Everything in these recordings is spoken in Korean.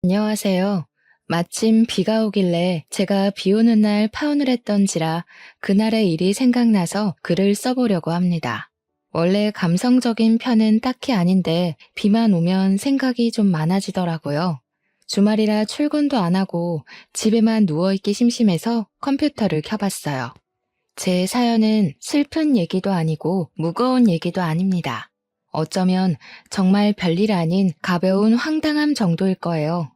안녕하세요. 마침 비가 오길래 제가 비 오는 날 파혼을 했던지라 그날의 일이 생각나서 글을 써보려고 합니다. 원래 감성적인 편은 딱히 아닌데 비만 오면 생각이 좀 많아지더라고요. 주말이라 출근도 안 하고 집에만 누워있기 심심해서 컴퓨터를 켜봤어요. 제 사연은 슬픈 얘기도 아니고 무거운 얘기도 아닙니다. 어쩌면 정말 별일 아닌 가벼운 황당함 정도일 거예요.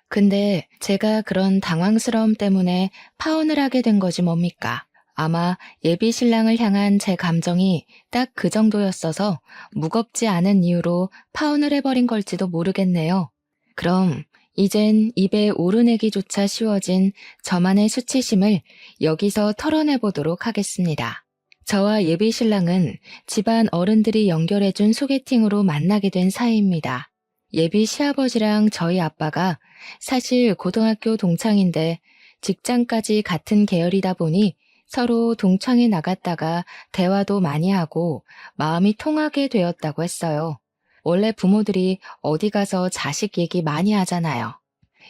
근데 제가 그런 당황스러움 때문에 파혼을 하게 된 거지 뭡니까? 아마 예비 신랑을 향한 제 감정이 딱 그 정도였어서 무겁지 않은 이유로 파혼을 해버린 걸지도 모르겠네요. 그럼 이젠 입에 오르내기조차 쉬워진 저만의 수치심을 여기서 털어내보도록 하겠습니다. 저와 예비 신랑은 집안 어른들이 연결해준 소개팅으로 만나게 된 사이입니다. 예비 시아버지랑 저희 아빠가 사실 고등학교 동창인데 직장까지 같은 계열이다 보니 서로 동창회 나갔다가 대화도 많이 하고 마음이 통하게 되었다고 했어요. 원래 부모들이 어디 가서 자식 얘기 많이 하잖아요.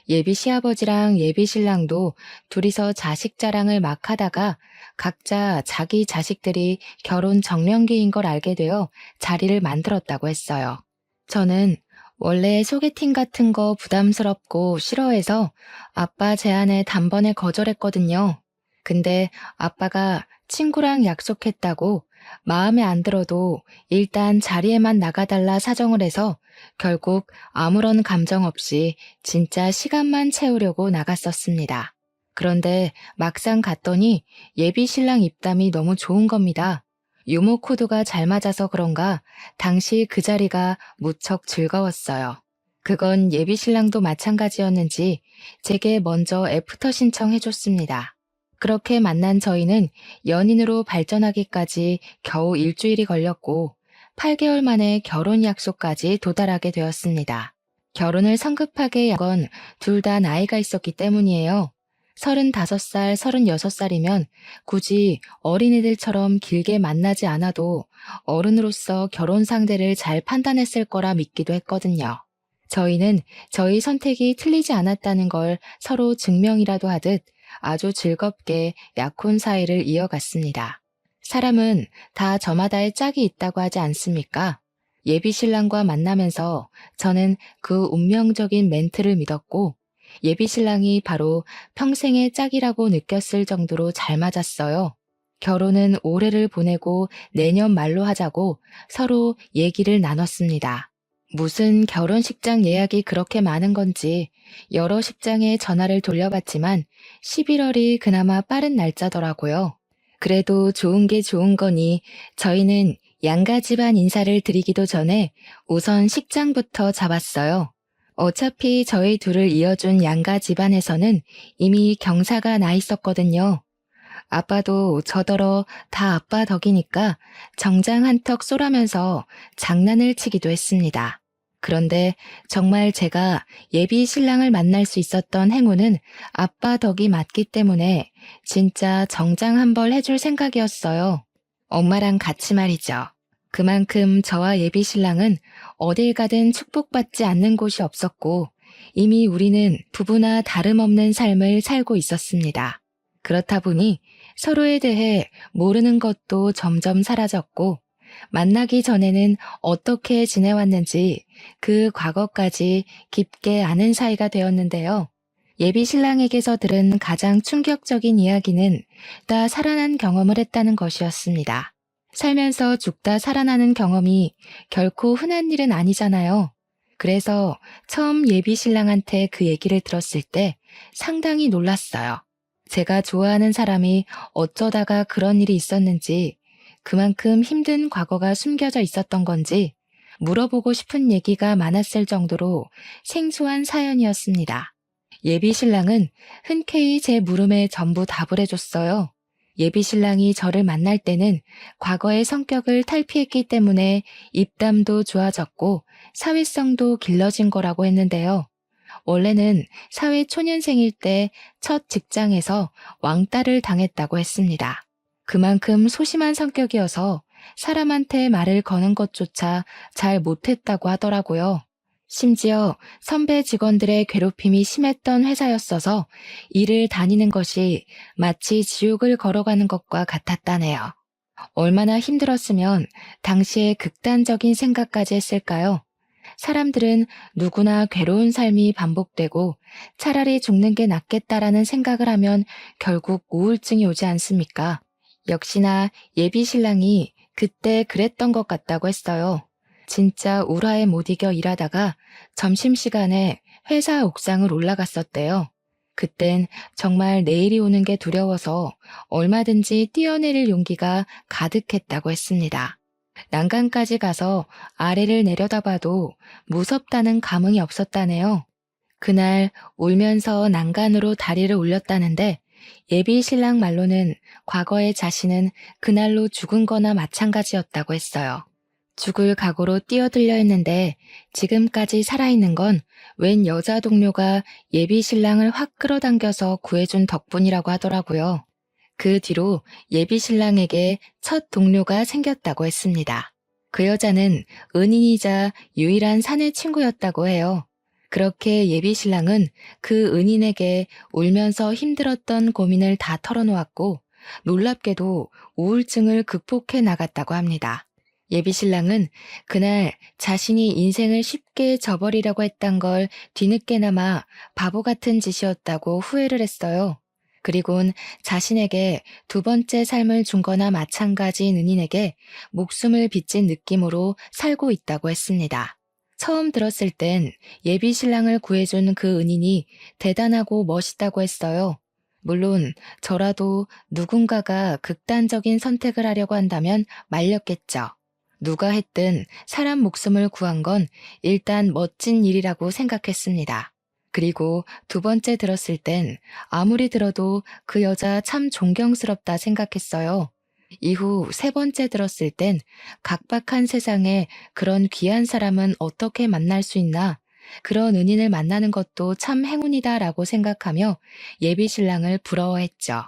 예비 시아버지랑 예비 신랑도 둘이서 자식 자랑을 막 하다가 각자 자기 자식들이 결혼 정년기인 걸 알게 되어 자리를 만들었다고 했어요. 저는 원래 소개팅 같은 거 부담스럽고 싫어해서 아빠 제안에 단번에 거절했거든요. 근데 아빠가 친구랑 약속했다고 마음에 안 들어도 일단 자리에만 나가달라 사정을 해서 결국 아무런 감정 없이 진짜 시간만 채우려고 나갔었습니다. 그런데 막상 갔더니 예비 신랑 입담이 너무 좋은 겁니다. 유머 코드가 잘 맞아서 그런가 당시 그 자리가 무척 즐거웠어요. 그건 예비 신랑도 마찬가지였는지 제게 먼저 애프터 신청해줬습니다. 그렇게 만난 저희는 연인으로 발전하기까지 겨우 일주일이 걸렸고 8개월 만에 결혼 약속까지 도달하게 되었습니다. 결혼을 성급하게 한 건 둘 다 나이가 있었기 때문이에요. 35살, 36살이면 굳이 어린이들처럼 길게 만나지 않아도 어른으로서 결혼 상대를 잘 판단했을 거라 믿기도 했거든요. 저희는 저희 선택이 틀리지 않았다는 걸 서로 증명이라도 하듯 아주 즐겁게 약혼 사이를 이어갔습니다. 사람은 다 저마다의 짝이 있다고 하지 않습니까? 예비 신랑과 만나면서 저는 그 운명적인 멘트를 믿었고 예비 신랑이 바로 평생의 짝이라고 느꼈을 정도로 잘 맞았어요. 결혼은 올해를 보내고 내년 말로 하자고 서로 얘기를 나눴습니다. 무슨 결혼식장 예약이 그렇게 많은 건지 여러 식장에 전화를 돌려봤지만 11월이 그나마 빠른 날짜더라고요. 그래도 좋은 게 좋은 거니 저희는 양가 집안 인사를 드리기도 전에 우선 식장부터 잡았어요. 어차피 저희 둘을 이어준 양가 집안에서는 이미 경사가 나 있었거든요. 아빠도 저더러 다 아빠 덕이니까 정장 한턱 쏘라면서 장난을 치기도 했습니다. 그런데 정말 제가 예비 신랑을 만날 수 있었던 행운은 아빠 덕이 맞기 때문에 진짜 정장 한 벌 해줄 생각이었어요. 엄마랑 같이 말이죠. 그만큼 저와 예비 신랑은 어딜 가든 축복받지 않는 곳이 없었고 이미 우리는 부부나 다름없는 삶을 살고 있었습니다. 그렇다 보니 서로에 대해 모르는 것도 점점 사라졌고 만나기 전에는 어떻게 지내왔는지 그 과거까지 깊게 아는 사이가 되었는데요. 예비 신랑에게서 들은 가장 충격적인 이야기는 죽다 살아난 경험을 했다는 것이었습니다. 살면서 죽다 살아나는 경험이 결코 흔한 일은 아니잖아요. 그래서 처음 예비 신랑한테 그 얘기를 들었을 때 상당히 놀랐어요. 제가 좋아하는 사람이 어쩌다가 그런 일이 있었는지 그만큼 힘든 과거가 숨겨져 있었던 건지 물어보고 싶은 얘기가 많았을 정도로 생소한 사연이었습니다. 예비 신랑은 흔쾌히 제 물음에 전부 답을 해줬어요. 예비 신랑이 저를 만날 때는 과거의 성격을 탈피했기 때문에 입담도 좋아졌고 사회성도 길러진 거라고 했는데요. 원래는 사회 초년생일 때 첫 직장에서 왕따를 당했다고 했습니다. 그만큼 소심한 성격이어서 사람한테 말을 거는 것조차 잘 못했다고 하더라고요. 심지어 선배 직원들의 괴롭힘이 심했던 회사였어서 일을 다니는 것이 마치 지옥을 걸어가는 것과 같았다네요. 얼마나 힘들었으면 당시에 극단적인 생각까지 했을까요? 사람들은 누구나 괴로운 삶이 반복되고 차라리 죽는 게 낫겠다라는 생각을 하면 결국 우울증이 오지 않습니까? 역시나 예비 신랑이 그때 그랬던 것 같다고 했어요. 진짜 우라에 못 이겨 일하다가 점심시간에 회사 옥상을 올라갔었대요. 그땐 정말 내일이 오는 게 두려워서 얼마든지 뛰어내릴 용기가 가득했다고 했습니다. 난간까지 가서 아래를 내려다봐도 무섭다는 감흥이 없었다네요. 그날 울면서 난간으로 다리를 올렸다는데 예비 신랑 말로는 과거의 자신은 그날로 죽은 거나 마찬가지였다고 했어요. 죽을 각오로 뛰어들려 했는데 지금까지 살아있는 건 웬 여자 동료가 예비 신랑을 확 끌어당겨서 구해준 덕분이라고 하더라고요. 그 뒤로 예비 신랑에게 첫 동료가 생겼다고 했습니다. 그 여자는 은인이자 유일한 사내 친구였다고 해요. 그렇게 예비 신랑은 그 은인에게 울면서 힘들었던 고민을 다 털어놓았고 놀랍게도 우울증을 극복해 나갔다고 합니다. 예비 신랑은 그날 자신이 인생을 쉽게 저버리려고 했던 걸 뒤늦게나마 바보 같은 짓이었다고 후회를 했어요. 그리곤 자신에게 두 번째 삶을 준 거나 마찬가지인 은인에게 목숨을 빚진 느낌으로 살고 있다고 했습니다. 처음 들었을 땐 예비 신랑을 구해준 그 은인이 대단하고 멋있다고 했어요. 물론 저라도 누군가가 극단적인 선택을 하려고 한다면 말렸겠죠. 누가 했든 사람 목숨을 구한 건 일단 멋진 일이라고 생각했습니다. 그리고 두 번째 들었을 땐 아무리 들어도 그 여자 참 존경스럽다 생각했어요. 이후 세 번째 들었을 땐 각박한 세상에 그런 귀한 사람은 어떻게 만날 수 있나? 그런 은인을 만나는 것도 참 행운이다라고 생각하며 예비 신랑을 부러워했죠.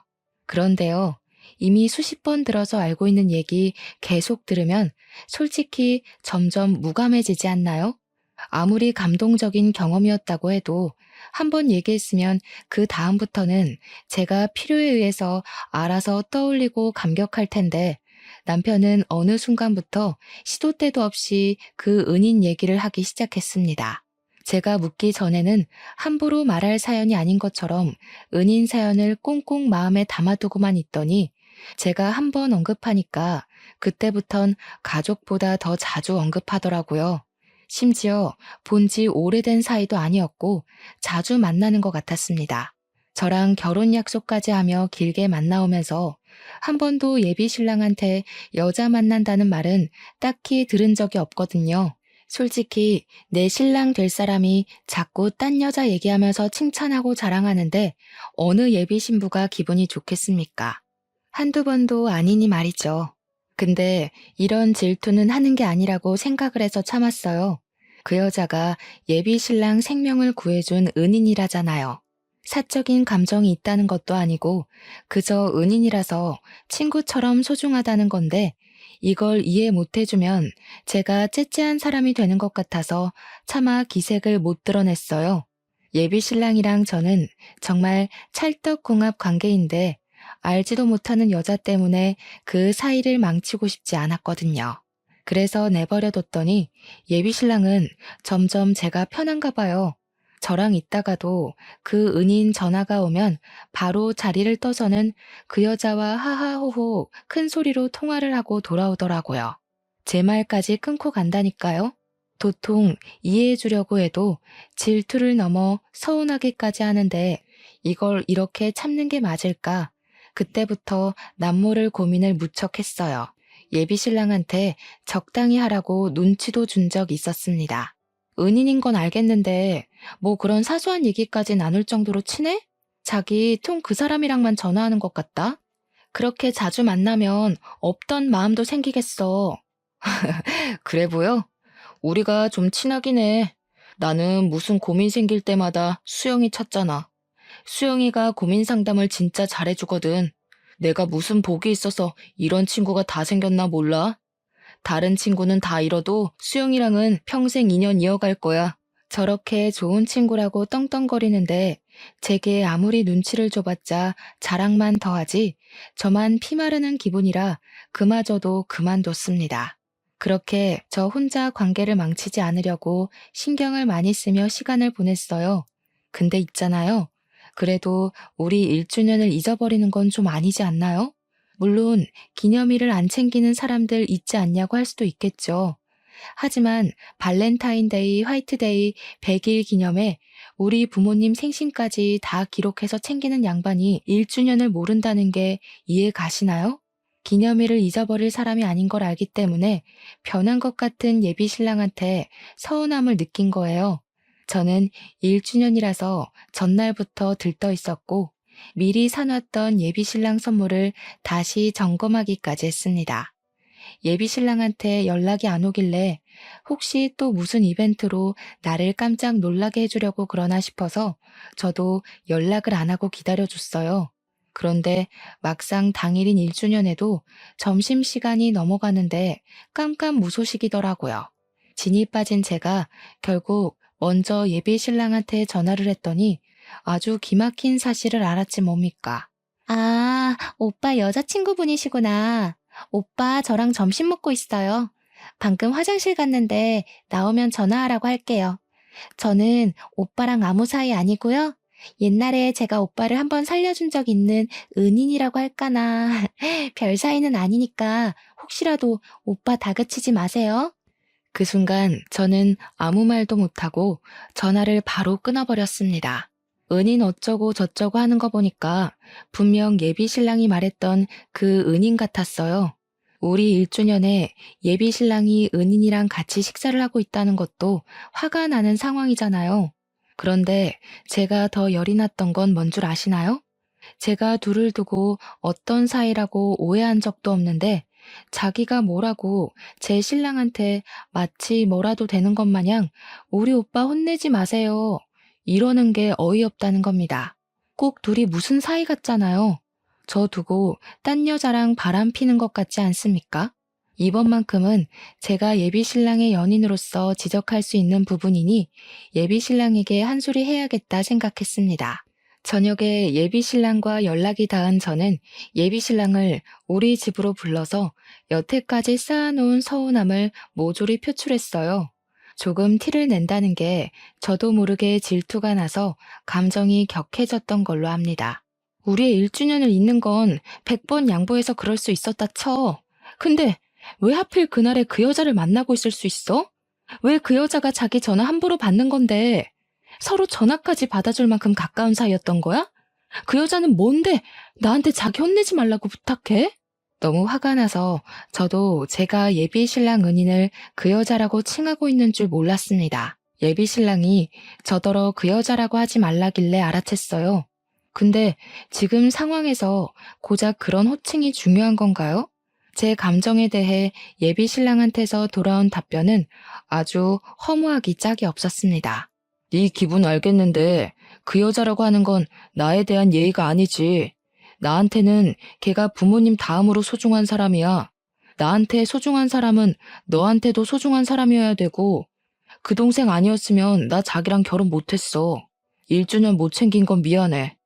그런데요, 이미 수십 번 들어서 알고 있는 얘기 계속 들으면 솔직히 점점 무감해지지 않나요? 아무리 감동적인 경험이었다고 해도 한 번 얘기했으면 그 다음부터는 제가 필요에 의해서 알아서 떠올리고 감격할 텐데 남편은 어느 순간부터 시도 때도 없이 그 은인 얘기를 하기 시작했습니다. 제가 묻기 전에는 함부로 말할 사연이 아닌 것처럼 은인 사연을 꽁꽁 마음에 담아두고만 있더니 제가 한 번 언급하니까 그때부턴 가족보다 더 자주 언급하더라고요. 심지어 본지 오래된 사이도 아니었고 자주 만나는 것 같았습니다. 저랑 결혼 약속까지 하며 길게 만나오면서 한 번도 예비 신랑한테 여자 만난다는 말은 딱히 들은 적이 없거든요. 솔직히 내 신랑 될 사람이 자꾸 딴 여자 얘기하면서 칭찬하고 자랑하는데 어느 예비 신부가 기분이 좋겠습니까? 한두 번도 아니니 말이죠. 근데 이런 질투는 하는 게 아니라고 생각을 해서 참았어요. 그 여자가 예비 신랑 생명을 구해준 은인이라잖아요. 사적인 감정이 있다는 것도 아니고 그저 은인이라서 친구처럼 소중하다는 건데 이걸 이해 못 해주면 제가 째째한 사람이 되는 것 같아서 차마 기색을 못 드러냈어요. 예비 신랑이랑 저는 정말 찰떡궁합 관계인데 알지도 못하는 여자 때문에 그 사이를 망치고 싶지 않았거든요. 그래서 내버려뒀더니 예비 신랑은 점점 제가 편한가 봐요. 저랑 있다가도 그 은인 전화가 오면 바로 자리를 떠서는 그 여자와 하하호호 큰 소리로 통화를 하고 돌아오더라고요. 제 말까지 끊고 간다니까요. 도통 이해해 주려고 해도 질투를 넘어 서운하기까지 하는데 이걸 이렇게 참는 게 맞을까? 그때부터 남모를 고민을 무척 했어요. 예비 신랑한테 적당히 하라고 눈치도 준 적 있었습니다. 은인인 건 알겠는데 뭐 그런 사소한 얘기까지 나눌 정도로 친해? 자기 통 그 사람이랑만 전화하는 것 같다? 그렇게 자주 만나면 없던 마음도 생기겠어. 그래 보여? 우리가 좀 친하긴 해. 나는 무슨 고민 생길 때마다 수영이 찾잖아. 수영이가 고민 상담을 진짜 잘해주거든. 내가 무슨 복이 있어서 이런 친구가 다 생겼나 몰라? 다른 친구는 다 잃어도 수영이랑은 평생 인연 이어갈 거야. 저렇게 좋은 친구라고 떵떵거리는데 제게 아무리 눈치를 줘봤자 자랑만 더하지 저만 피마르는 기분이라 그마저도 그만뒀습니다. 그렇게 저 혼자 관계를 망치지 않으려고 신경을 많이 쓰며 시간을 보냈어요. 근데 있잖아요. 그래도 우리 1주년을 잊어버리는 건 좀 아니지 않나요? 물론 기념일을 안 챙기는 사람들 있지 않냐고 할 수도 있겠죠. 하지만 발렌타인데이, 화이트데이, 100일 기념에 우리 부모님 생신까지 다 기록해서 챙기는 양반이 1주년을 모른다는 게 이해 가시나요? 기념일을 잊어버릴 사람이 아닌 걸 알기 때문에 변한 것 같은 예비 신랑한테 서운함을 느낀 거예요. 저는 1주년이라서 전날부터 들떠 있었고 미리 사놨던 예비 신랑 선물을 다시 점검하기까지 했습니다. 예비 신랑한테 연락이 안 오길래 혹시 또 무슨 이벤트로 나를 깜짝 놀라게 해주려고 그러나 싶어서 저도 연락을 안 하고 기다려줬어요. 그런데 막상 당일인 1주년에도 점심시간이 넘어가는데 깜깜무소식이더라고요. 진이 빠진 제가 결국 먼저 예비 신랑한테 전화를 했더니 아주 기막힌 사실을 알았지 뭡니까. 아, 오빠 여자친구분이시구나. 오빠 저랑 점심 먹고 있어요. 방금 화장실 갔는데 나오면 전화하라고 할게요. 저는 오빠랑 아무 사이 아니고요. 옛날에 제가 오빠를 한번 살려준 적 있는 은인이라고 할까나. 별 사이는 아니니까 혹시라도 오빠 다그치지 마세요. 그 순간 저는 아무 말도 못하고 전화를 바로 끊어버렸습니다. 은인 어쩌고 저쩌고 하는 거 보니까 분명 예비 신랑이 말했던 그 은인 같았어요. 우리 1주년에 예비 신랑이 은인이랑 같이 식사를 하고 있다는 것도 화가 나는 상황이잖아요. 그런데 제가 더 열이 났던 건 뭔 줄 아시나요? 제가 둘을 두고 어떤 사이라고 오해한 적도 없는데 자기가 뭐라고 제 신랑한테 마치 뭐라도 되는 것 마냥 우리 오빠 혼내지 마세요. 이러는 게 어이없다는 겁니다. 꼭 둘이 무슨 사이 같잖아요. 저 두고 딴 여자랑 바람 피는 것 같지 않습니까? 이번만큼은 제가 예비 신랑의 연인으로서 지적할 수 있는 부분이니 예비 신랑에게 한 소리 해야겠다 생각했습니다. 저녁에 예비 신랑과 연락이 닿은 저는 예비 신랑을 우리 집으로 불러서 여태까지 쌓아놓은 서운함을 모조리 표출했어요. 조금 티를 낸다는 게 저도 모르게 질투가 나서 감정이 격해졌던 걸로 합니다. 우리의 1주년을 잊는 건 100번 양보해서 그럴 수 있었다 쳐. 근데 왜 하필 그날에 그 여자를 만나고 있을 수 있어? 왜 그 여자가 자기 전화 함부로 받는 건데? 서로 전화까지 받아줄 만큼 가까운 사이였던 거야? 그 여자는 뭔데 나한테 자기 혼내지 말라고 부탁해? 너무 화가 나서 저도 제가 예비 신랑 은인을 그 여자라고 칭하고 있는 줄 몰랐습니다. 예비 신랑이 저더러 그 여자라고 하지 말라길래 알아챘어요. 근데 지금 상황에서 고작 그런 호칭이 중요한 건가요? 제 감정에 대해 예비 신랑한테서 돌아온 답변은 아주 허무하기 짝이 없었습니다. 네 기분 알겠는데 그 여자라고 하는 건 나에 대한 예의가 아니지. 나한테는 걔가 부모님 다음으로 소중한 사람이야. 나한테 소중한 사람은 너한테도 소중한 사람이어야 되고 그 동생 아니었으면 나 자기랑 결혼 못했어. 1주년 못 챙긴 건 미안해.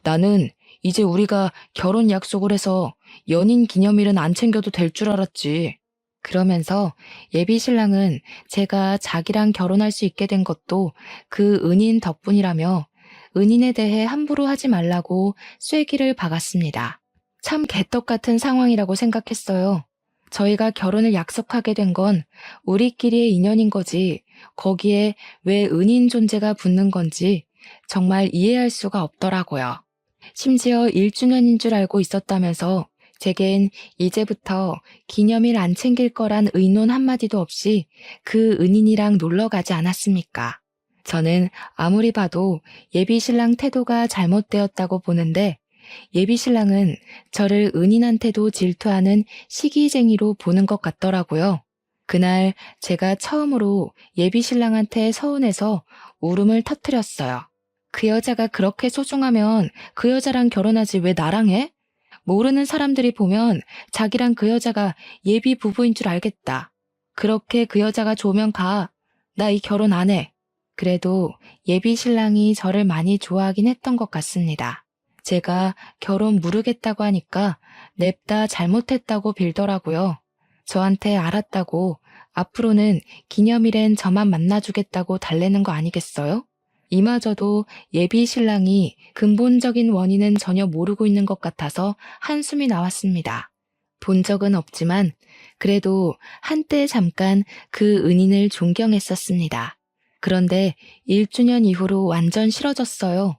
나는 이제 우리가 결혼 약속을 해서 연인 기념일은 안 챙겨도 될 줄 알았지. 그러면서 예비 신랑은 제가 자기랑 결혼할 수 있게 된 것도 그 은인 덕분이라며 은인에 대해 함부로 하지 말라고 쐐기를 박았습니다. 참 개떡 같은 상황이라고 생각했어요. 저희가 결혼을 약속하게 된 건 우리끼리의 인연인 거지 거기에 왜 은인 존재가 붙는 건지 정말 이해할 수가 없더라고요. 심지어 1주년인 줄 알고 있었다면서 제겐 이제부터 기념일 안 챙길 거란 의논 한마디도 없이 그 은인이랑 놀러 가지 않았습니까? 저는 아무리 봐도 예비 신랑 태도가 잘못되었다고 보는데 예비 신랑은 저를 은인한테도 질투하는 시기쟁이로 보는 것 같더라고요. 그날 제가 처음으로 예비 신랑한테 서운해서 울음을 터뜨렸어요. 그 여자가 그렇게 소중하면 그 여자랑 결혼하지 왜 나랑 해? 모르는 사람들이 보면 자기랑 그 여자가 예비 부부인 줄 알겠다. 그렇게 그 여자가 좋으면 가. 나 이 결혼 안 해. 그래도 예비 신랑이 저를 많이 좋아하긴 했던 것 같습니다. 제가 결혼 무르겠다고 하니까 냅다 잘못했다고 빌더라고요. 저한테 알았다고 앞으로는 기념일엔 저만 만나주겠다고 달래는 거 아니겠어요? 이마저도 예비 신랑이 근본적인 원인은 전혀 모르고 있는 것 같아서 한숨이 나왔습니다. 본 적은 없지만 그래도 한때 잠깐 그 은인을 존경했었습니다. 그런데 1주년 이후로 완전 싫어졌어요.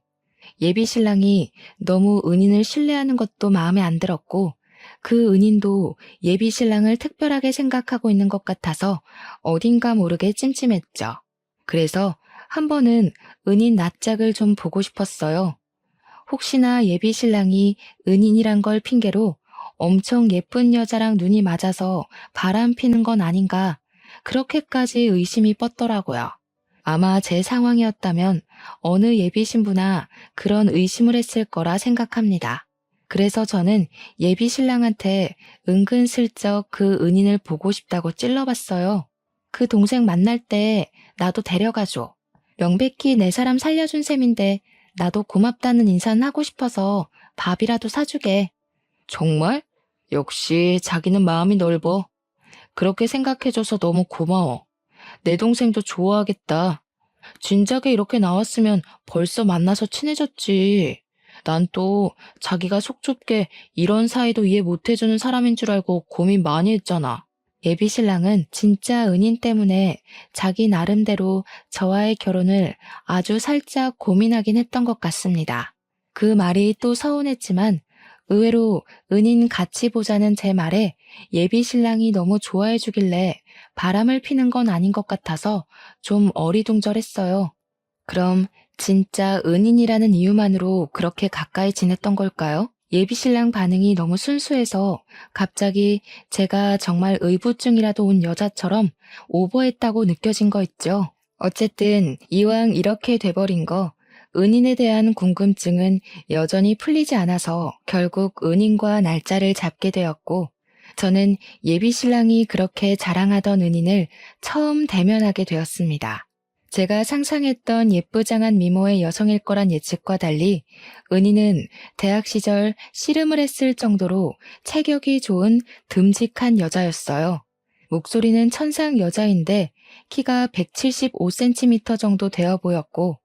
예비 신랑이 너무 은인을 신뢰하는 것도 마음에 안 들었고 그 은인도 예비 신랑을 특별하게 생각하고 있는 것 같아서 어딘가 모르게 찜찜했죠. 그래서 한 번은 은인 낯짝을 좀 보고 싶었어요. 혹시나 예비 신랑이 은인이란 걸 핑계로 엄청 예쁜 여자랑 눈이 맞아서 바람 피는 건 아닌가 그렇게까지 의심이 뻗더라고요. 아마 제 상황이었다면 어느 예비 신부나 그런 의심을 했을 거라 생각합니다. 그래서 저는 예비 신랑한테 은근슬쩍 그 은인을 보고 싶다고 찔러봤어요. 그 동생 만날 때 나도 데려가줘. 명백히 내 사람 살려준 셈인데 나도 고맙다는 인사는 하고 싶어서 밥이라도 사주게. 정말? 역시 자기는 마음이 넓어. 그렇게 생각해줘서 너무 고마워. 내 동생도 좋아하겠다. 진작에 이렇게 나왔으면 벌써 만나서 친해졌지. 난 또 자기가 속 좁게 이런 사이도 이해 못해주는 사람인 줄 알고 고민 많이 했잖아. 예비 신랑은 진짜 은인 때문에 자기 나름대로 저와의 결혼을 아주 살짝 고민하긴 했던 것 같습니다. 그 말이 또 서운했지만 의외로 은인 같이 보자는 제 말에 예비 신랑이 너무 좋아해 주길래 바람을 피는 건 아닌 것 같아서 좀 어리둥절했어요. 그럼 진짜 은인이라는 이유만으로 그렇게 가까이 지냈던 걸까요? 예비 신랑 반응이 너무 순수해서 갑자기 제가 정말 의부증이라도 온 여자처럼 오버했다고 느껴진 거 있죠. 어쨌든 이왕 이렇게 돼버린 거 은인에 대한 궁금증은 여전히 풀리지 않아서 결국 은인과 날짜를 잡게 되었고 저는 예비 신랑이 그렇게 자랑하던 은인을 처음 대면하게 되었습니다. 제가 상상했던 예쁘장한 미모의 여성일 거란 예측과 달리 은희는 대학 시절 씨름을 했을 정도로 체격이 좋은 듬직한 여자였어요. 목소리는 천상 여자인데 키가 175cm 정도 되어 보였고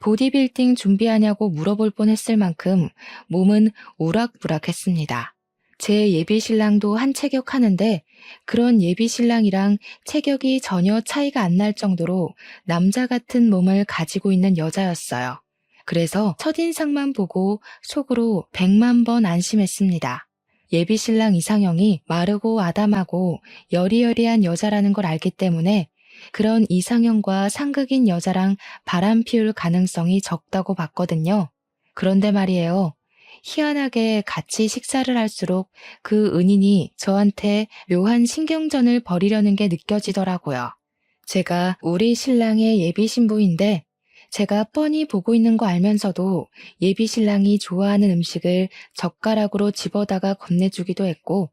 보디빌딩 준비하냐고 물어볼 뻔했을 만큼 몸은 우락부락했습니다. 제 예비 신랑도 한 체격 하는데 그런 예비 신랑이랑 체격이 전혀 차이가 안 날 정도로 남자 같은 몸을 가지고 있는 여자였어요. 그래서 첫인상만 보고 속으로 100만 번 안심했습니다. 예비 신랑 이상형이 마르고 아담하고 여리여리한 여자라는 걸 알기 때문에 그런 이상형과 상극인 여자랑 바람 피울 가능성이 적다고 봤거든요. 그런데 말이에요. 희한하게 같이 식사를 할수록 그 은인이 저한테 묘한 신경전을 벌이려는 게 느껴지더라고요. 제가 우리 신랑의 예비 신부인데 제가 뻔히 보고 있는 거 알면서도 예비 신랑이 좋아하는 음식을 젓가락으로 집어다가 건네주기도 했고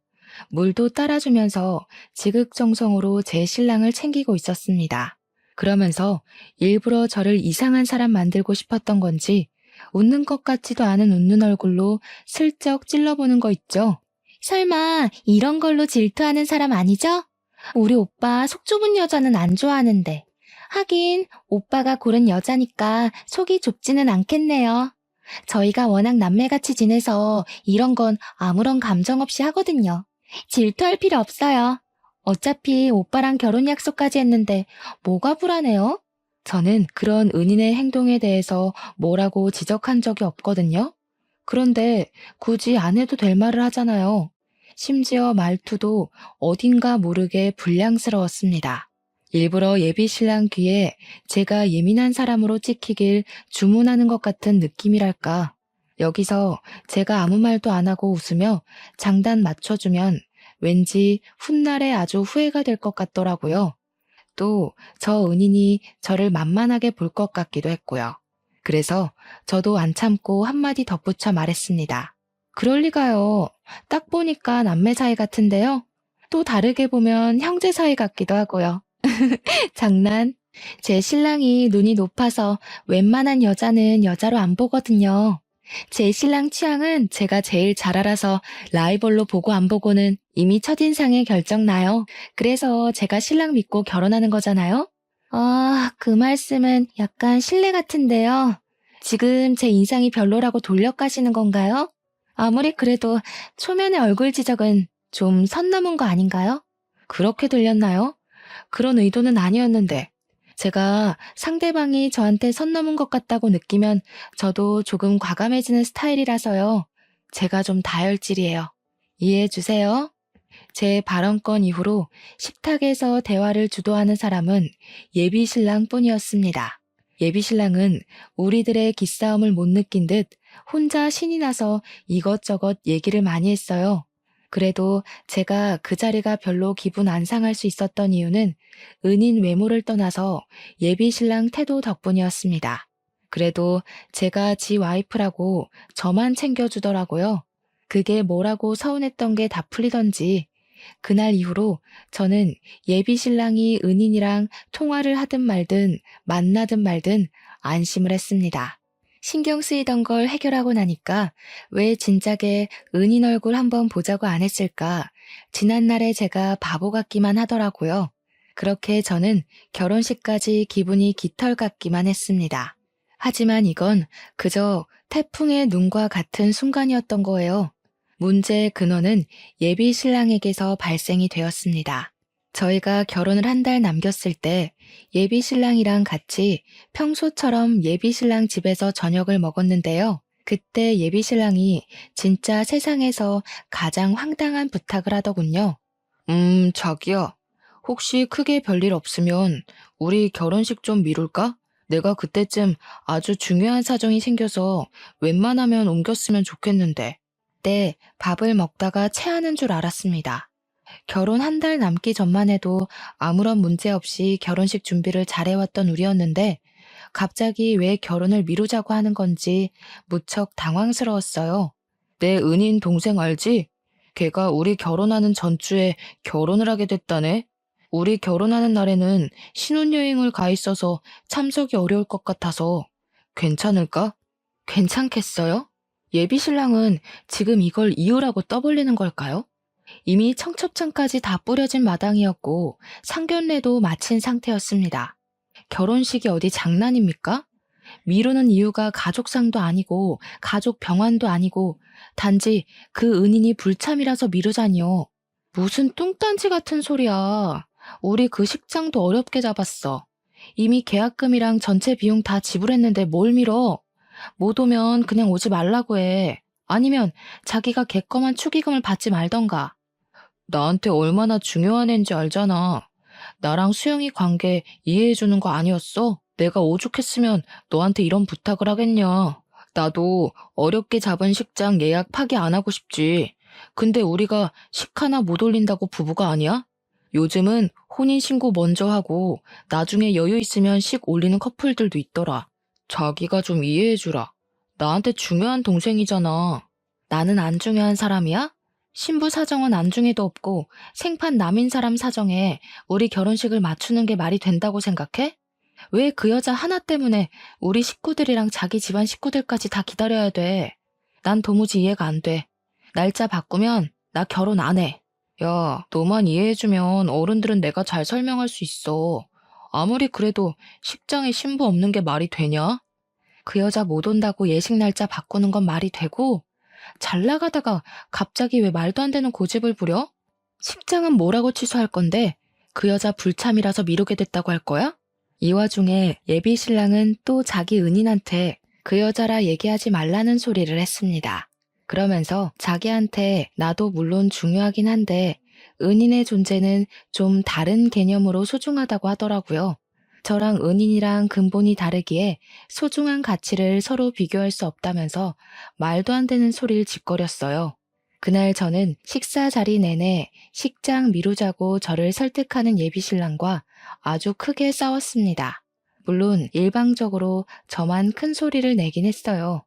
물도 따라주면서 지극정성으로 제 신랑을 챙기고 있었습니다. 그러면서 일부러 저를 이상한 사람 만들고 싶었던 건지 웃는 것 같지도 않은 웃는 얼굴로 슬쩍 찔러보는 거 있죠? 설마 이런 걸로 질투하는 사람 아니죠? 우리 오빠 속 좁은 여자는 안 좋아하는데. 하긴 오빠가 고른 여자니까 속이 좁지는 않겠네요. 저희가 워낙 남매같이 지내서 이런 건 아무런 감정 없이 하거든요. 질투할 필요 없어요. 어차피 오빠랑 결혼 약속까지 했는데 뭐가 불안해요? 저는 그런 은인의 행동에 대해서 뭐라고 지적한 적이 없거든요. 그런데 굳이 안 해도 될 말을 하잖아요. 심지어 말투도 어딘가 모르게 불량스러웠습니다. 일부러 예비 신랑 귀에 제가 예민한 사람으로 찍히길 주문하는 것 같은 느낌이랄까. 여기서 제가 아무 말도 안 하고 웃으며 장단 맞춰주면 왠지 훗날에 아주 후회가 될 것 같더라고요. 또 저 은인이 저를 만만하게 볼 것 같기도 했고요. 그래서 저도 안 참고 한마디 덧붙여 말했습니다. 그럴 리가요. 딱 보니까 남매 사이 같은데요. 또 다르게 보면 형제 사이 같기도 하고요. 장난. 제 신랑이 눈이 높아서 웬만한 여자는 여자로 안 보거든요. 제 신랑 취향은 제가 제일 잘 알아서 라이벌로 보고 안 보고는 이미 첫인상에 결정나요. 그래서 제가 신랑 믿고 결혼하는 거잖아요. 아, 그 말씀은 약간 신뢰 같은데요. 지금 제 인상이 별로라고 돌려가시는 건가요? 아무리 그래도 초면의 얼굴 지적은 좀 선 넘은 거 아닌가요? 그렇게 들렸나요? 그런 의도는 아니었는데. 제가 상대방이 저한테 선 넘은 것 같다고 느끼면 저도 조금 과감해지는 스타일이라서요. 제가 좀 다혈질이에요. 이해해 주세요. 제 발언권 이후로 식탁에서 대화를 주도하는 사람은 예비 신랑뿐이었습니다. 예비 신랑은 우리들의 기싸움을 못 느낀 듯 혼자 신이 나서 이것저것 얘기를 많이 했어요. 그래도 제가 그 자리가 별로 기분 안 상할 수 있었던 이유는 은인 외모를 떠나서 예비 신랑 태도 덕분이었습니다. 그래도 제가 지 와이프라고 저만 챙겨주더라고요. 그게 뭐라고 서운했던 게 다 풀리던지 그날 이후로 저는 예비 신랑이 은인이랑 통화를 하든 말든 만나든 말든 안심을 했습니다. 신경 쓰이던 걸 해결하고 나니까 왜 진작에 은인 얼굴 한번 보자고 안 했을까? 지난날에 제가 바보 같기만 하더라고요. 그렇게 저는 결혼식까지 기분이 깃털 같기만 했습니다. 하지만 이건 그저 태풍의 눈과 같은 순간이었던 거예요. 문제의 근원은 예비 신랑에게서 발생이 되었습니다. 저희가 결혼을 한 달 남겼을 때 예비 신랑이랑 같이 평소처럼 예비 신랑 집에서 저녁을 먹었는데요. 그때 예비 신랑이 진짜 세상에서 가장 황당한 부탁을 하더군요. 자기야. 혹시 크게 별일 없으면 우리 결혼식 좀 미룰까? 내가 그때쯤 아주 중요한 사정이 생겨서 웬만하면 옮겼으면 좋겠는데. 때 밥을 먹다가 체하는 줄 알았습니다. 결혼 한 달 남기 전만 해도 아무런 문제 없이 결혼식 준비를 잘해왔던 우리였는데 갑자기 왜 결혼을 미루자고 하는 건지 무척 당황스러웠어요. 내 은인 동생 알지? 걔가 우리 결혼하는 전주에 결혼을 하게 됐다네. 우리 결혼하는 날에는 신혼여행을 가 있어서 참석이 어려울 것 같아서 괜찮을까? 괜찮겠어요? 예비 신랑은 지금 이걸 이유라고 떠벌리는 걸까요? 이미 청첩장까지 다 뿌려진 마당이었고 상견례도 마친 상태였습니다. 결혼식이 어디 장난입니까? 미루는 이유가 가족상도 아니고 가족 병환도 아니고 단지 그 은인이 불참이라서 미루자니요. 무슨 뚱딴지 같은 소리야. 우리 그 식장도 어렵게 잡았어. 이미 계약금이랑 전체 비용 다 지불했는데 뭘 미뤄? 못 오면 그냥 오지 말라고 해. 아니면 자기가 객검한 축의금을 받지 말던가. 나한테 얼마나 중요한 애인지 알잖아. 나랑 수영이 관계 이해해주는 거 아니었어? 내가 오죽했으면 너한테 이런 부탁을 하겠냐. 나도 어렵게 잡은 식장 예약 파기 안 하고 싶지. 근데 우리가 식 하나 못 올린다고 부부가 아니야? 요즘은 혼인신고 먼저 하고 나중에 여유 있으면 식 올리는 커플들도 있더라. 자기가 좀 이해해주라. 나한테 중요한 동생이잖아. 나는 안 중요한 사람이야? 신부 사정은 안중에도 없고 생판 남인 사람 사정에 우리 결혼식을 맞추는 게 말이 된다고 생각해? 왜 그 여자 하나 때문에 우리 식구들이랑 자기 집안 식구들까지 다 기다려야 돼? 난 도무지 이해가 안 돼. 날짜 바꾸면 나 결혼 안 해. 야, 너만 이해해주면 어른들은 내가 잘 설명할 수 있어. 아무리 그래도 식장에 신부 없는 게 말이 되냐? 그 여자 못 온다고 예식 날짜 바꾸는 건 말이 되고 잘 나가다가 갑자기 왜 말도 안 되는 고집을 부려? 식장은 뭐라고 취소할 건데 그 여자 불참이라서 미루게 됐다고 할 거야? 이 와중에 예비 신랑은 또 자기 은인한테 그 여자라 얘기하지 말라는 소리를 했습니다. 그러면서 자기한테 나도 물론 중요하긴 한데 은인의 존재는 좀 다른 개념으로 소중하다고 하더라고요. 저랑 은인이랑 근본이 다르기에 소중한 가치를 서로 비교할 수 없다면서 말도 안 되는 소리를 짓거렸어요. 그날 저는 식사 자리 내내 식장 미루자고 저를 설득하는 예비 신랑과 아주 크게 싸웠습니다. 물론 일방적으로 저만 큰 소리를 내긴 했어요.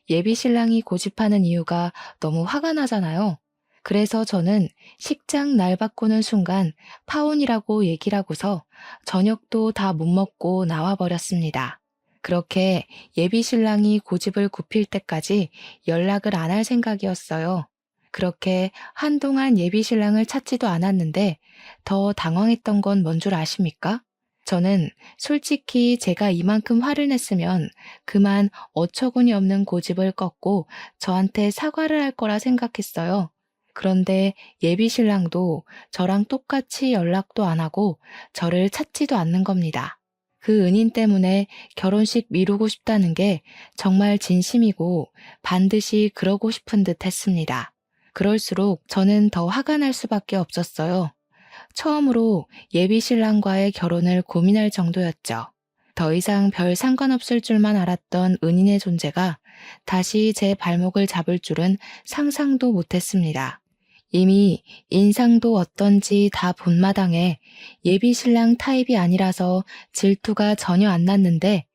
예비 신랑이 고집하는 이유가 너무 화가 나잖아요. 그래서 저는 식장 날 바꾸는 순간 파혼이라고 얘기를 하고서 저녁도 다 못 먹고 나와 버렸습니다. 그렇게 예비 신랑이 고집을 굽힐 때까지 연락을 안 할 생각이었어요. 그렇게 한동안 예비 신랑을 찾지도 않았는데 더 당황했던 건 뭔 줄 아십니까? 저는 솔직히 제가 이만큼 화를 냈으면 그만 어처구니 없는 고집을 꺾고 저한테 사과를 할 거라 생각했어요. 그런데 예비 신랑도 저랑 똑같이 연락도 안 하고 저를 찾지도 않는 겁니다. 그 은인 때문에 결혼식 미루고 싶다는 게 정말 진심이고 반드시 그러고 싶은 듯 했습니다. 그럴수록 저는 더 화가 날 수밖에 없었어요. 처음으로 예비 신랑과의 결혼을 고민할 정도였죠. 더 이상 별 상관없을 줄만 알았던 은인의 존재가 다시 제 발목을 잡을 줄은 상상도 못했습니다. 이미 인상도 어떤지 다 본마당에 예비 신랑 타입이 아니라서 질투가 전혀 안 났는데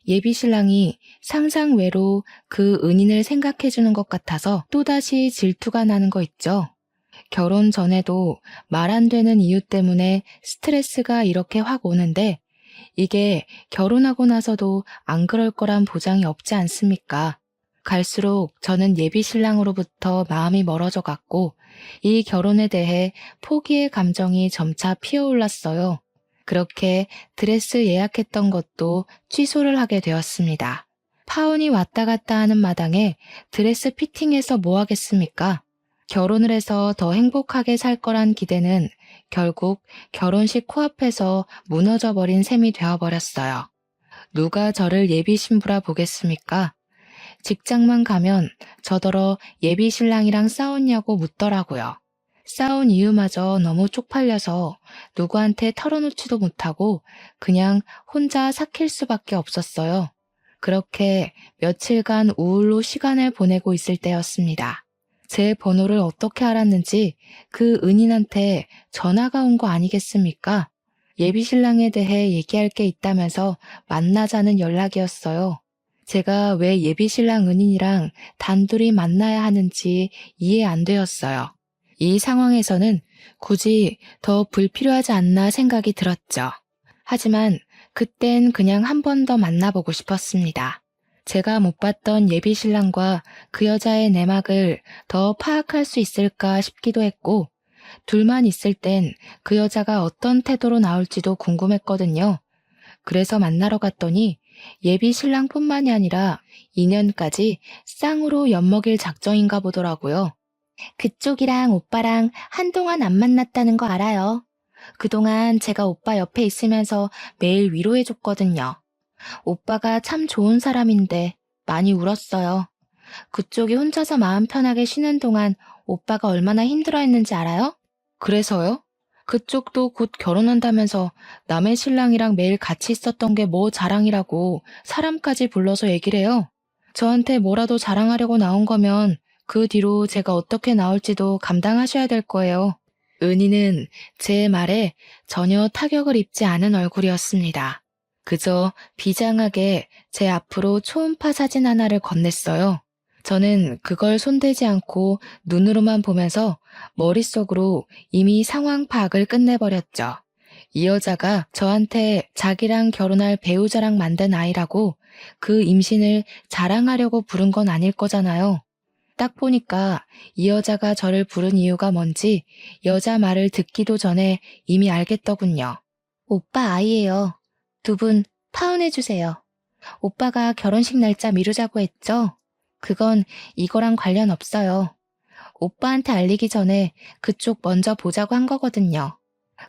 예비 신랑이 상상 외로 그 은인을 생각해 주는 것 같아서 또다시 질투가 나는 거 있죠. 결혼 전에도 말 안 되는 이유 때문에 스트레스가 이렇게 확 오는데 이게 결혼하고 나서도 안 그럴 거란 보장이 없지 않습니까? 갈수록 저는 예비 신랑으로부터 마음이 멀어져 갔고 이 결혼에 대해 포기의 감정이 점차 피어올랐어요. 그렇게 드레스 예약했던 것도 취소를 하게 되었습니다. 파혼이 왔다 갔다 하는 마당에 드레스 피팅해서 뭐 하겠습니까? 결혼을 해서 더 행복하게 살 거란 기대는 결국 결혼식 코앞에서 무너져 버린 셈이 되어버렸어요. 누가 저를 예비 신부라 보겠습니까? 직장만 가면 저더러 예비 신랑이랑 싸웠냐고 묻더라고요. 싸운 이유마저 너무 쪽팔려서 누구한테 털어놓지도 못하고 그냥 혼자 삭힐 수밖에 없었어요. 그렇게 며칠간 우울로 시간을 보내고 있을 때였습니다. 제 번호를 어떻게 알았는지 그 은인한테 전화가 온 거 아니겠습니까? 예비 신랑에 대해 얘기할 게 있다면서 만나자는 연락이었어요. 제가 왜 예비 신랑 은인이랑 단둘이 만나야 하는지 이해 안 되었어요. 이 상황에서는 굳이 더 불필요하지 않나 생각이 들었죠. 하지만 그땐 그냥 한 번 더 만나보고 싶었습니다. 제가 못 봤던 예비 신랑과 그 여자의 내막을 더 파악할 수 있을까 싶기도 했고, 둘만 있을 땐 그 여자가 어떤 태도로 나올지도 궁금했거든요. 그래서 만나러 갔더니 예비 신랑뿐만이 아니라 인연까지 쌍으로 엿먹일 작정인가 보더라고요. 그쪽이랑 오빠랑 한동안 안 만났다는 거 알아요. 그동안 제가 오빠 옆에 있으면서 매일 위로해줬거든요. 오빠가 참 좋은 사람인데 많이 울었어요. 그쪽이 혼자서 마음 편하게 쉬는 동안 오빠가 얼마나 힘들어했는지 알아요? 그래서요? 그쪽도 곧 결혼한다면서 남의 신랑이랑 매일 같이 있었던 게 뭐 자랑이라고 사람까지 불러서 얘기를 해요. 저한테 뭐라도 자랑하려고 나온 거면 그 뒤로 제가 어떻게 나올지도 감당하셔야 될 거예요. 은희는 제 말에 전혀 타격을 입지 않은 얼굴이었습니다. 그저 비장하게 제 앞으로 초음파 사진 하나를 건넸어요. 저는 그걸 손대지 않고 눈으로만 보면서 머릿속으로 이미 상황 파악을 끝내버렸죠. 이 여자가 저한테 자기랑 결혼할 배우자랑 만든 아이라고 그 임신을 자랑하려고 부른 건 아닐 거잖아요. 딱 보니까 이 여자가 저를 부른 이유가 뭔지 여자 말을 듣기도 전에 이미 알겠더군요. 오빠 아이예요. 두 분 파혼해주세요. 오빠가 결혼식 날짜 미루자고 했죠? 그건 이거랑 관련 없어요. 오빠한테 알리기 전에 그쪽 먼저 보자고 한 거거든요.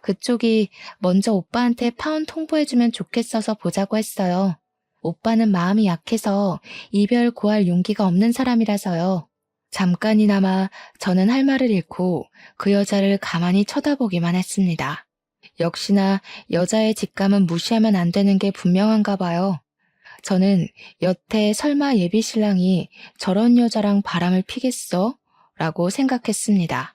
그쪽이 먼저 오빠한테 파혼 통보해주면 좋겠어서 보자고 했어요. 오빠는 마음이 약해서 이별 고할 용기가 없는 사람이라서요. 잠깐이나마 저는 할 말을 잃고 그 여자를 가만히 쳐다보기만 했습니다. 역시나 여자의 직감은 무시하면 안 되는 게 분명한가 봐요. 저는 여태 설마 예비 신랑이 저런 여자랑 바람을 피겠어? 라고 생각했습니다.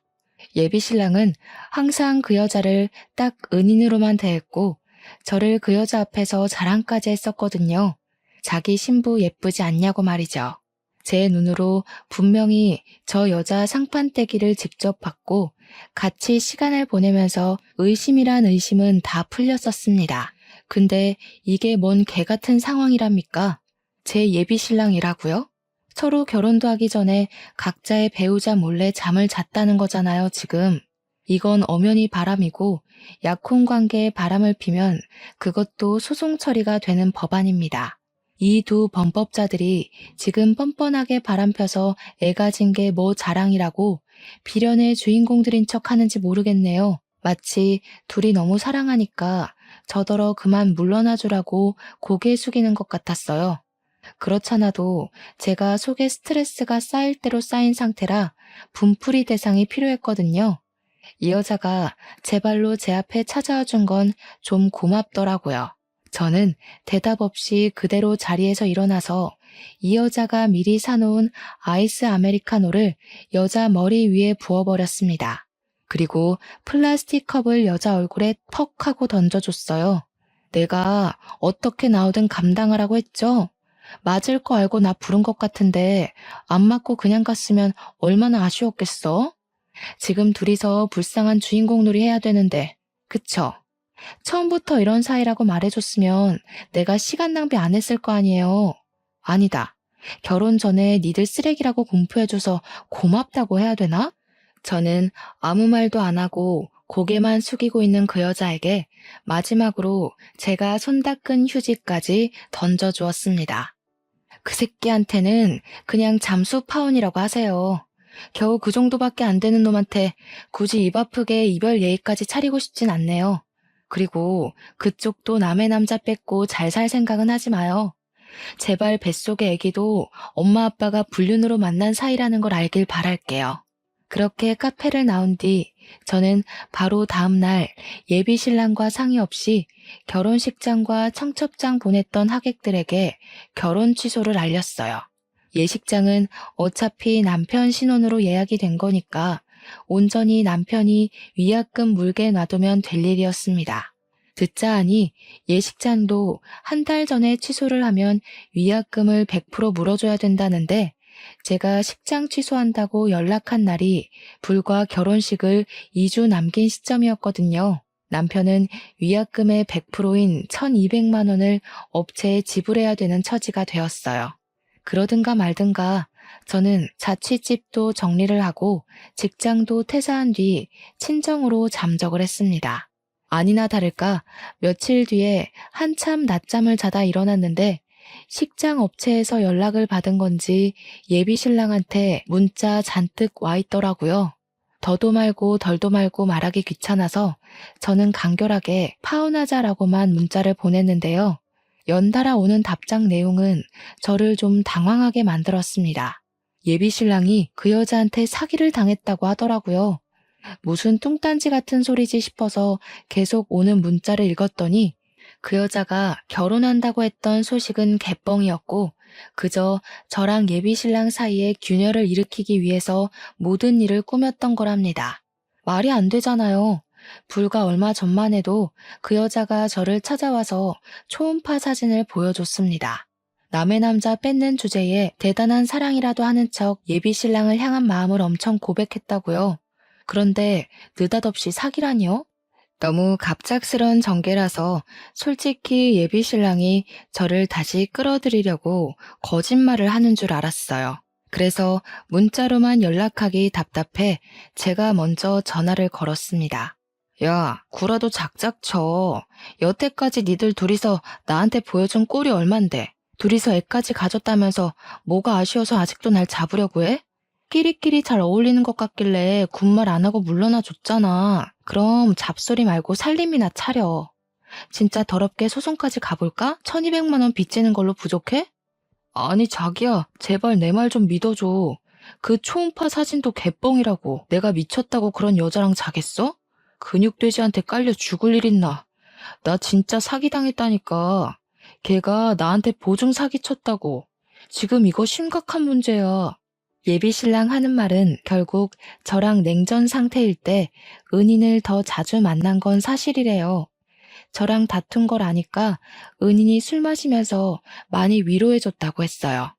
예비 신랑은 항상 그 여자를 딱 은인으로만 대했고 저를 그 여자 앞에서 자랑까지 했었거든요. 자기 신부 예쁘지 않냐고 말이죠. 제 눈으로 분명히 저 여자 상판떼기를 직접 봤고 같이 시간을 보내면서 의심이란 의심은 다 풀렸었습니다. 근데 이게 뭔 개 같은 상황이랍니까? 제 예비 신랑이라고요? 서로 결혼도 하기 전에 각자의 배우자 몰래 잠을 잤다는 거잖아요, 지금. 이건 엄연히 바람이고 약혼 관계에 바람을 피면 그것도 소송 처리가 되는 법안입니다. 이 두 범법자들이 지금 뻔뻔하게 바람펴서 애가 진 게 뭐 자랑이라고 비련의 주인공들인 척 하는지 모르겠네요. 마치 둘이 너무 사랑하니까 저더러 그만 물러나 주라고 고개 숙이는 것 같았어요. 그렇잖아도 제가 속에 스트레스가 쌓일 대로 쌓인 상태라 분풀이 대상이 필요했거든요. 이 여자가 제 발로 제 앞에 찾아와 준 건 좀 고맙더라고요. 저는 대답 없이 그대로 자리에서 일어나서 이 여자가 미리 사놓은 아이스 아메리카노를 여자 머리 위에 부어버렸습니다. 그리고 플라스틱 컵을 여자 얼굴에 턱 하고 던져줬어요. 내가 어떻게 나오든 감당하라고 했죠? 맞을 거 알고 나 부른 것 같은데 안 맞고 그냥 갔으면 얼마나 아쉬웠겠어? 지금 둘이서 불쌍한 주인공 놀이 해야 되는데, 그쵸? 처음부터 이런 사이라고 말해줬으면 내가 시간 낭비 안 했을 거 아니에요. 아니다. 결혼 전에 니들 쓰레기라고 공표해줘서 고맙다고 해야 되나? 저는 아무 말도 안 하고 고개만 숙이고 있는 그 여자에게 마지막으로 제가 손 닦은 휴지까지 던져주었습니다. 그 새끼한테는 그냥 잠수 파혼이라고 하세요. 겨우 그 정도밖에 안 되는 놈한테 굳이 입 아프게 이별 예의까지 차리고 싶진 않네요. 그리고 그쪽도 남의 남자 뺏고 잘 살 생각은 하지 마요. 제발 뱃속의 애기도 엄마 아빠가 불륜으로 만난 사이라는 걸 알길 바랄게요. 그렇게 카페를 나온 뒤 저는 바로 다음 날 예비 신랑과 상의 없이 결혼식장과 청첩장 보냈던 하객들에게 결혼 취소를 알렸어요. 예식장은 어차피 남편 신혼으로 예약이 된 거니까 온전히 남편이 위약금 물게 놔두면 될 일이었습니다. 듣자 하니 예식장도 한 달 전에 취소를 하면 위약금을 100% 물어줘야 된다는데 제가 식장 취소한다고 연락한 날이 불과 결혼식을 2주 남긴 시점이었거든요. 남편은 위약금의 100%인 1,200만 원을 업체에 지불해야 되는 처지가 되었어요. 그러든가 말든가 저는 자취집도 정리를 하고 직장도 퇴사한 뒤 친정으로 잠적을 했습니다. 아니나 다를까 며칠 뒤에 한참 낮잠을 자다 일어났는데 식장 업체에서 연락을 받은 건지 예비 신랑한테 문자 잔뜩 와 있더라고요. 더도 말고 덜도 말고 말하기 귀찮아서 저는 간결하게 파혼하자라고만 문자를 보냈는데요. 연달아 오는 답장 내용은 저를 좀 당황하게 만들었습니다. 예비 신랑이 그 여자한테 사기를 당했다고 하더라고요. 무슨 뚱딴지 같은 소리지 싶어서 계속 오는 문자를 읽었더니 그 여자가 결혼한다고 했던 소식은 개뻥이었고 그저 저랑 예비 신랑 사이에 균열을 일으키기 위해서 모든 일을 꾸몄던 거랍니다. 말이 안 되잖아요. 불과 얼마 전만 해도 그 여자가 저를 찾아와서 초음파 사진을 보여줬습니다. 남의 남자 뺏는 주제에 대단한 사랑이라도 하는 척 예비 신랑을 향한 마음을 엄청 고백했다고요. 그런데 느닷없이 사기라니요? 너무 갑작스런 전개라서 솔직히 예비 신랑이 저를 다시 끌어들이려고 거짓말을 하는 줄 알았어요. 그래서 문자로만 연락하기 답답해 제가 먼저 전화를 걸었습니다. 야, 구라도 작작 쳐. 여태까지 니들 둘이서 나한테 보여준 꼴이 얼만데. 둘이서 애까지 가졌다면서 뭐가 아쉬워서 아직도 날 잡으려고 해? 끼리끼리 잘 어울리는 것 같길래 군말 안 하고 물러나 줬잖아. 그럼 잡소리 말고 살림이나 차려. 진짜 더럽게 소송까지 가볼까? 1,200만 원 빚지는 걸로 부족해? 아니 자기야, 제발 내 말 좀 믿어줘. 그 초음파 사진도 개뻥이라고. 내가 미쳤다고 그런 여자랑 자겠어? 근육돼지한테 깔려 죽을 일 있나. 나 진짜 사기당했다니까. 걔가 나한테 보증 사기 쳤다고. 지금 이거 심각한 문제야. 예비 신랑 하는 말은 결국 저랑 냉전 상태일 때 은인을 더 자주 만난 건 사실이래요. 저랑 다툰 걸 아니까 은인이 술 마시면서 많이 위로해줬다고 했어요.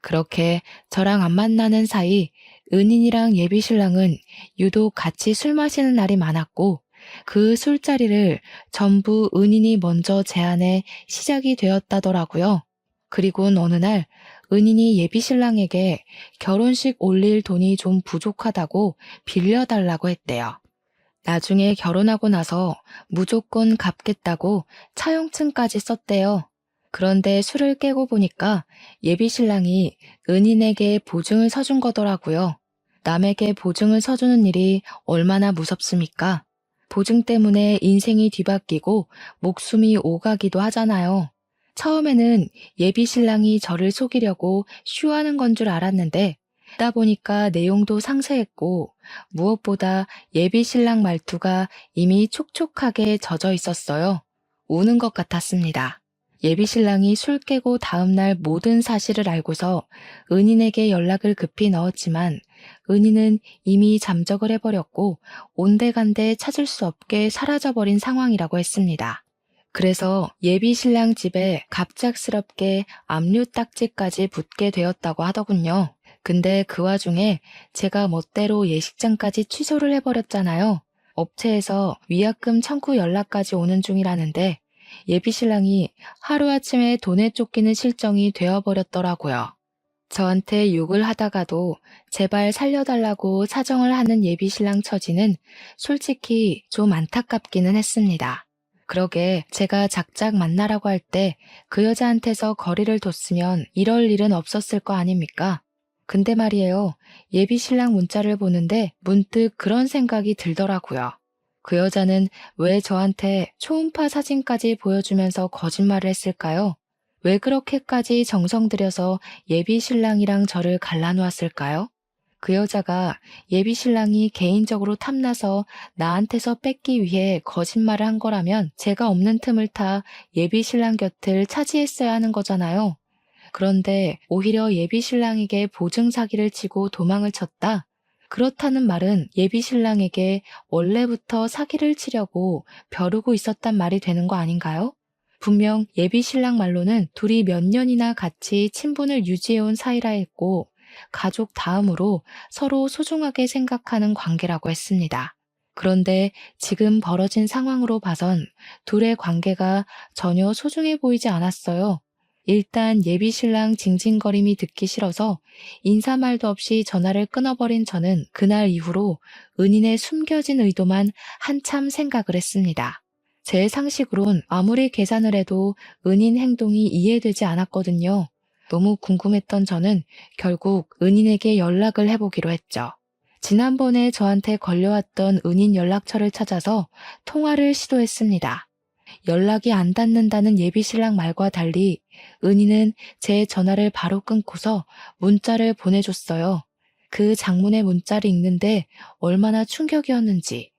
그렇게 저랑 안 만나는 사이 은인이랑 예비신랑은 유독 같이 술 마시는 날이 많았고 그 술자리를 전부 은인이 먼저 제안해 시작이 되었다더라고요. 그리고 어느 날 은인이 예비신랑에게 결혼식 올릴 돈이 좀 부족하다고 빌려달라고 했대요. 나중에 결혼하고 나서 무조건 갚겠다고 차용증까지 썼대요. 그런데 술을 깨고 보니까 예비신랑이 은인에게 보증을 서준 거더라고요. 남에게 보증을 서주는 일이 얼마나 무섭습니까? 보증 때문에 인생이 뒤바뀌고 목숨이 오가기도 하잖아요. 처음에는 예비신랑이 저를 속이려고 쇼하는 건 줄 알았는데 듣다 보니까 내용도 상세했고 무엇보다 예비신랑 말투가 이미 촉촉하게 젖어 있었어요. 우는 것 같았습니다. 예비신랑이 술 깨고 다음날 모든 사실을 알고서 은인에게 연락을 급히 넣었지만 은인은 이미 잠적을 해버렸고 온데간데 찾을 수 없게 사라져버린 상황이라고 했습니다. 그래서 예비신랑 집에 갑작스럽게 압류 딱지까지 붙게 되었다고 하더군요. 근데 그 와중에 제가 멋대로 예식장까지 취소를 해버렸잖아요. 업체에서 위약금 청구 연락까지 오는 중이라는데 예비신랑이 하루아침에 돈에 쫓기는 실정이 되어버렸더라고요. 저한테 욕을 하다가도 제발 살려달라고 사정을 하는 예비신랑 처지는 솔직히 좀 안타깝기는 했습니다. 그러게 제가 작작 만나라고 할 때 그 여자한테서 거리를 뒀으면 이럴 일은 없었을 거 아닙니까? 근데 말이에요. 예비신랑 문자를 보는데 문득 그런 생각이 들더라고요. 그 여자는 왜 저한테 초음파 사진까지 보여주면서 거짓말을 했을까요? 왜 그렇게까지 정성 들여서 예비신랑이랑 저를 갈라놓았을까요? 그 여자가 예비신랑이 개인적으로 탐나서 나한테서 뺏기 위해 거짓말을 한 거라면 제가 없는 틈을 타 예비신랑 곁을 차지했어야 하는 거잖아요. 그런데 오히려 예비신랑에게 보증 사기를 치고 도망을 쳤다. 그렇다는 말은 예비신랑에게 원래부터 사기를 치려고 벼르고 있었단 말이 되는 거 아닌가요? 분명 예비신랑 말로는 둘이 몇 년이나 같이 친분을 유지해온 사이라 했고 가족 다음으로 서로 소중하게 생각하는 관계라고 했습니다. 그런데 지금 벌어진 상황으로 봐선 둘의 관계가 전혀 소중해 보이지 않았어요. 일단 예비신랑 징징거림이 듣기 싫어서 인사말도 없이 전화를 끊어버린 저는 그날 이후로 은인의 숨겨진 의도만 한참 생각을 했습니다. 제 상식으론 아무리 계산을 해도 은인 행동이 이해되지 않았거든요. 너무 궁금했던 저는 결국 은인에게 연락을 해보기로 했죠. 지난번에 저한테 걸려왔던 은인 연락처를 찾아서 통화를 시도했습니다. 연락이 안 닿는다는 예비신랑 말과 달리 은희는 제 전화를 바로 끊고서 문자를 보내줬어요. 그 장문의 문자를 읽는데 얼마나 충격이었는지.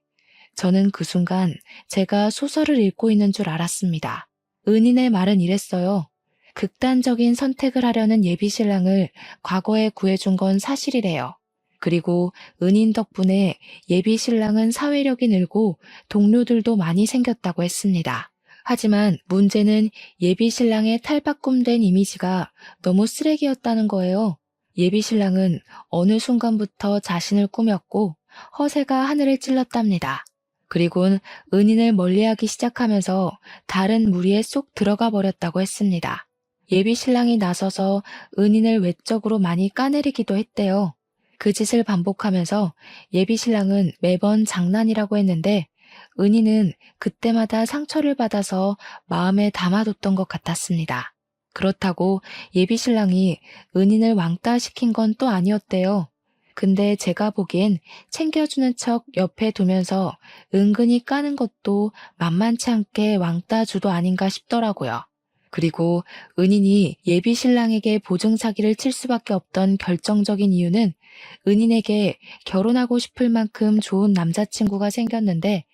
저는 그 순간 제가 소설을 읽고 있는 줄 알았습니다. 은인의 말은 이랬어요. 극단적인 선택을 하려는 예비신랑을 과거에 구해준 건 사실이래요. 그리고 은인 덕분에 예비신랑은 사회력이 늘고 동료들도 많이 생겼다고 했습니다. 하지만 문제는 예비신랑의 탈바꿈된 이미지가 너무 쓰레기였다는 거예요. 예비신랑은 어느 순간부터 자신을 꾸몄고 허세가 하늘을 찔렀답니다. 그리곤 은인을 멀리하기 시작하면서 다른 무리에 쏙 들어가 버렸다고 했습니다. 예비신랑이 나서서 은인을 외적으로 많이 까내리기도 했대요. 그 짓을 반복하면서 예비신랑은 매번 장난이라고 했는데 은희는 그때마다 상처를 받아서 마음에 담아뒀던 것 같았습니다. 그렇다고 예비신랑이 은인을 왕따시킨 건 또 아니었대요. 근데 제가 보기엔 챙겨주는 척 옆에 두면서 은근히 까는 것도 만만치 않게 왕따 주도 아닌가 싶더라고요. 그리고 은인이 예비신랑에게 보증사기를 칠 수밖에 없던 결정적인 이유는 은인에게 결혼하고 싶을 만큼 좋은 남자친구가 생겼는데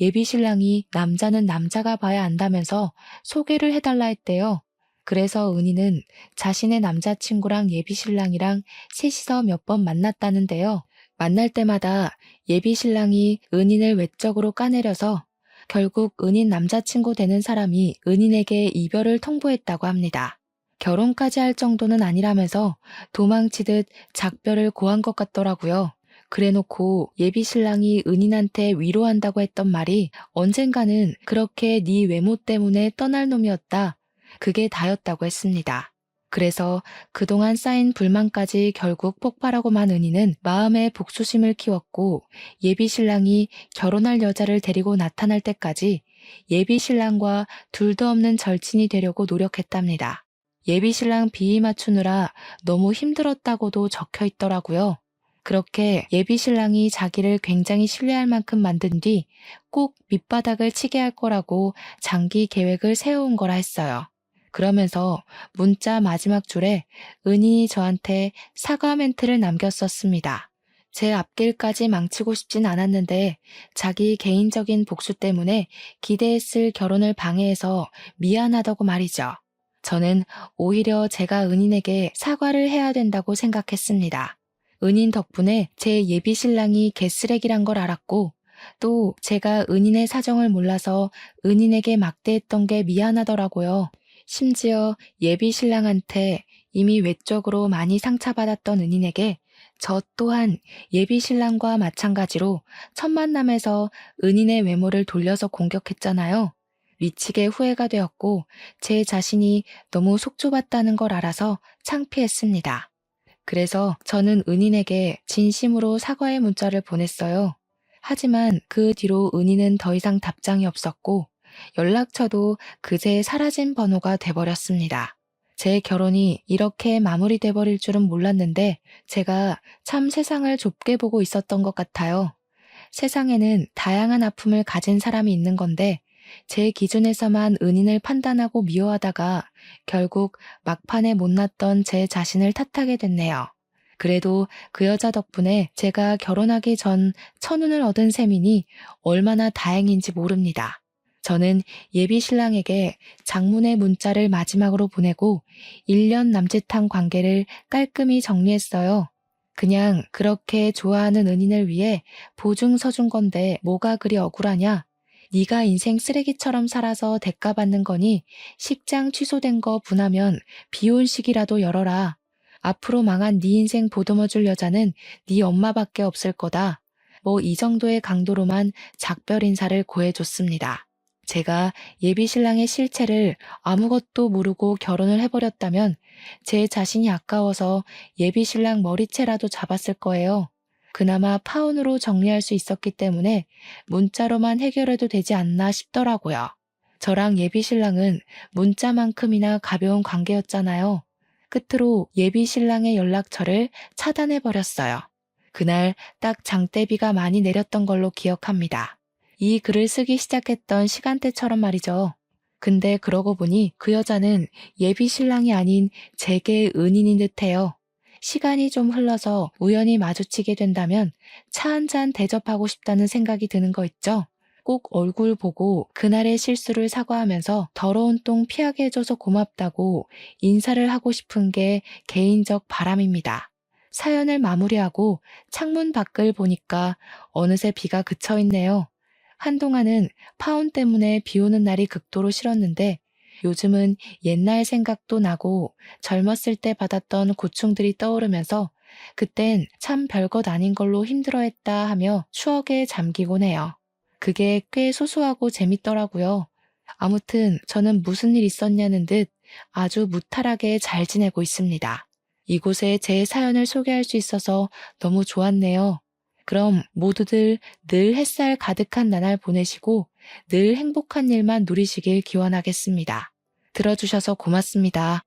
예비신랑이 남자는 남자가 봐야 안다면서 소개를 해달라 했대요. 그래서 은희는 자신의 남자친구랑 예비신랑이랑 셋이서 몇 번 만났다는데요. 만날 때마다 예비신랑이 은인을 외적으로 까내려서 결국 은인 남자친구 되는 사람이 은인에게 이별을 통보했다고 합니다. 결혼까지 할 정도는 아니라면서 도망치듯 작별을 고한 것 같더라고요. 그래놓고 예비 신랑이 은인한테 위로한다고 했던 말이 언젠가는 그렇게 네 외모 때문에 떠날 놈이었다. 그게 다였다고 했습니다. 그래서 그동안 쌓인 불만까지 결국 폭발하고 만 은희는 마음에 복수심을 키웠고 예비 신랑이 결혼할 여자를 데리고 나타날 때까지 예비 신랑과 둘도 없는 절친이 되려고 노력했답니다. 예비 신랑 비위 맞추느라 너무 힘들었다고도 적혀 있더라고요. 그렇게 예비 신랑이 자기를 굉장히 신뢰할 만큼 만든 뒤 꼭 밑바닥을 치게 할 거라고 장기 계획을 세워온 거라 했어요. 그러면서 문자 마지막 줄에 은인이 저한테 사과 멘트를 남겼었습니다. 제 앞길까지 망치고 싶진 않았는데 자기 개인적인 복수 때문에 기대했을 결혼을 방해해서 미안하다고 말이죠. 저는 오히려 제가 은인에게 사과를 해야 된다고 생각했습니다. 은인 덕분에 제 예비 신랑이 개쓰레기란 걸 알았고 또 제가 은인의 사정을 몰라서 은인에게 막대했던 게 미안하더라고요. 심지어 예비 신랑한테 이미 외적으로 많이 상처받았던 은인에게 저 또한 예비 신랑과 마찬가지로 첫 만남에서 은인의 외모를 돌려서 공격했잖아요. 미치게 후회가 되었고 제 자신이 너무 속 좁았다는 걸 알아서 창피했습니다. 그래서 저는 은인에게 진심으로 사과의 문자를 보냈어요. 하지만 그 뒤로 은인은 더 이상 답장이 없었고 연락처도 그제 사라진 번호가 돼버렸습니다. 제 결혼이 이렇게 마무리돼 버릴 줄은 몰랐는데 제가 참 세상을 좁게 보고 있었던 것 같아요. 세상에는 다양한 아픔을 가진 사람이 있는 건데 제 기준에서만 은인을 판단하고 미워하다가 결국 막판에 못났던 제 자신을 탓하게 됐네요. 그래도 그 여자 덕분에 제가 결혼하기 전 천운을 얻은 셈이니 얼마나 다행인지 모릅니다. 저는 예비 신랑에게 장문의 문자를 마지막으로 보내고 1년 남짓한 관계를 깔끔히 정리했어요. 그냥 그렇게 좋아하는 은인을 위해 보증 서준 건데 뭐가 그리 억울하냐? 네가 인생 쓰레기처럼 살아서 대가받는 거니 식장 취소된 거 분하면 비혼식이라도 열어라. 앞으로 망한 네 인생 보듬어줄 여자는 네 엄마밖에 없을 거다. 뭐 이 정도의 강도로만 작별 인사를 고해줬습니다. 제가 예비 신랑의 실체를 아무것도 모르고 결혼을 해버렸다면 제 자신이 아까워서 예비 신랑 머리채라도 잡았을 거예요. 그나마 파혼으로 정리할 수 있었기 때문에 문자로만 해결해도 되지 않나 싶더라고요. 저랑 예비 신랑은 문자만큼이나 가벼운 관계였잖아요. 끝으로 예비 신랑의 연락처를 차단해버렸어요. 그날 딱 장대비가 많이 내렸던 걸로 기억합니다. 이 글을 쓰기 시작했던 시간대처럼 말이죠. 근데 그러고 보니 그 여자는 예비 신랑이 아닌 제게 은인인 듯해요. 시간이 좀 흘러서 우연히 마주치게 된다면 차 한 잔 대접하고 싶다는 생각이 드는 거 있죠? 꼭 얼굴 보고 그날의 실수를 사과하면서 더러운 똥 피하게 해줘서 고맙다고 인사를 하고 싶은 게 개인적 바람입니다. 사연을 마무리하고 창문 밖을 보니까 어느새 비가 그쳐 있네요. 한동안은 파혼 때문에 비 오는 날이 극도로 싫었는데 요즘은 옛날 생각도 나고 젊었을 때 받았던 고충들이 떠오르면서 그땐 참 별것 아닌 걸로 힘들어했다 하며 추억에 잠기곤 해요. 그게 꽤 소소하고 재밌더라고요. 아무튼 저는 무슨 일 있었냐는 듯 아주 무탈하게 잘 지내고 있습니다. 이곳에 제 사연을 소개할 수 있어서 너무 좋았네요. 그럼 모두들 늘 햇살 가득한 나날 보내시고 늘 행복한 일만 누리시길 기원하겠습니다. 들어주셔서 고맙습니다.